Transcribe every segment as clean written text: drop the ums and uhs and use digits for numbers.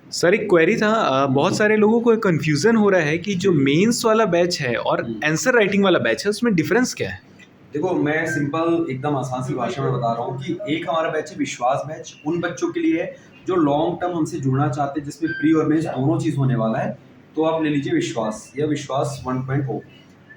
Sir एक query था। बहुत सारे लोगों को कन्फ्यूज़न हो रहा है कि जो मेंस वाला बैच है और आंसर राइटिंग वाला बैच है उसमें डिफरेंस क्या है? देखो, मैं सिंपल एकदम आसान सी भाषा में बता रहा हूँ कि एक हमारा बैच है विश्वास बैच, उन बच्चों के लिए है जो लॉन्ग टर्म हमसे जुड़ना चाहते हैं, जिसमें प्री और मेंस दोनों चीज़ होने वाला है। तो आप ले लीजिए विश्वास या विश्वास 1.0।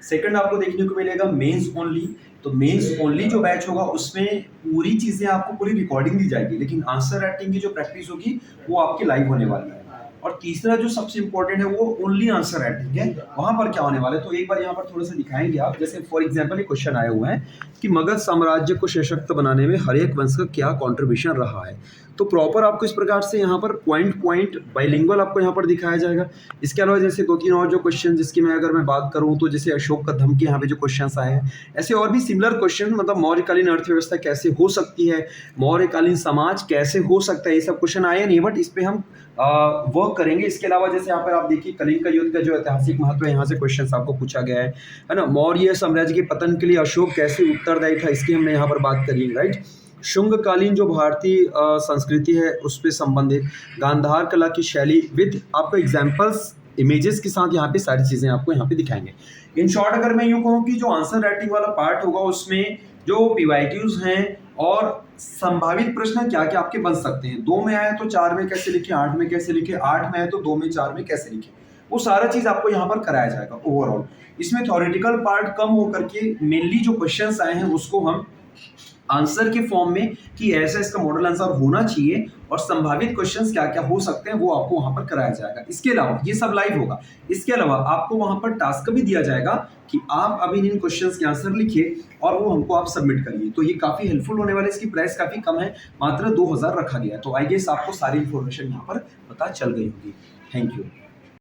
सेकंड आपको देखने को मिलेगा मेंस ओनली। तो मेंस ओनली जो बैच होगा उसमें पूरी चीज़ें आपको पूरी रिकॉर्डिंग दी जाएगी, लेकिन आंसर राइटिंग की जो प्रैक्टिस होगी वो आपकी लाइव होने वाली है। और तीसरा जो सबसे इंपॉर्टेंट है वो ओनली आंसर राइटिंग है। वहां पर क्या होने वाला है, तो एक बार यहाँ पर थोड़ा सा दिखाएंगे आप। जैसे फॉर एग्जांपल एक क्वेश्चन आया हुआ है कि मगध साम्राज्य को सशक्त बनाने में हर्यक वंश का क्या कंट्रीब्यूशन रहा है। तो प्रॉपर आपको इस प्रकार से यहाँ पर पॉइंट पॉइंट बाइलिंगुअल आपको यहाँ पर दिखाया जाएगा। इसके अलावा जैसे दो तीन और जो क्वेश्चन जिसकी अगर मैं बात करूँ तो जैसे अशोक का धम के यहाँ पे जो क्वेश्चन आए हैं, ऐसे और भी सिमिलर क्वेश्चन, मतलब मौर्यकालीन अर्थव्यवस्था कैसे हो सकती है, मौर्यकालीन समाज कैसे हो सकता है, ये सब क्वेश्चन आए नहीं, बट इस पे हम वर्क करेंगे। इसके अलावा जैसे यहाँ पर आप देखिए कलिंग का युद्ध का जो ऐतिहासिक महत्व है, यहाँ से क्वेश्चन आपको पूछा गया है ना। मौर्य साम्राज्य के पतन के लिए अशोक कैसे उत्तरदायी था, इसकी हमने यहाँ पर बात करी है, राइट। शुंगकालीन जो भारतीय संस्कृति है उस पर संबंधित गांधार कला की शैली विद आपको एग्जाम्पल्स इमेजेस के साथ यहाँ पे सारी चीजें आपको यहाँ पे दिखाएंगे। इन शॉर्ट अगर मैं यूँ कहूँ कि जो आंसर राइटिंग वाला पार्ट होगा उसमें जो पीवाईक्यूज हैं और संभावित प्रश्न क्या क्या आपके बन सकते हैं, 2 में आए तो 4 में कैसे लिखे, 8 में कैसे लिखे, 8 में आए तो 2 में 4 में कैसे लिखे, वो सारा चीज आपको यहाँ पर कराया जाएगा ओवरऑल। इसमें थ्योरेटिकल पार्ट कम होकर के मेनली जो क्वेश्चंस आए हैं उसको हम आंसर के फॉर्म में कि ऐसा इसका मॉडल आंसर होना चाहिए और संभावित क्वेश्चंस क्या क्या हो सकते हैं वो आपको वहां पर कराया जाएगा। इसके अलावा ये सब लाइव होगा। इसके अलावा आपको वहां पर टास्क भी दिया जाएगा कि आप अभी इन क्वेश्चंस के आंसर लिखिए और वो हमको आप सबमिट करिए। तो ये काफी हेल्पफुल होने वाला है। इसकी प्राइस काफी कम है, मात्र 2000 रखा गया है। तो आई गेस आपको सारी इंफॉर्मेशन यहाँ पर पता चल गई होगी। Thank you.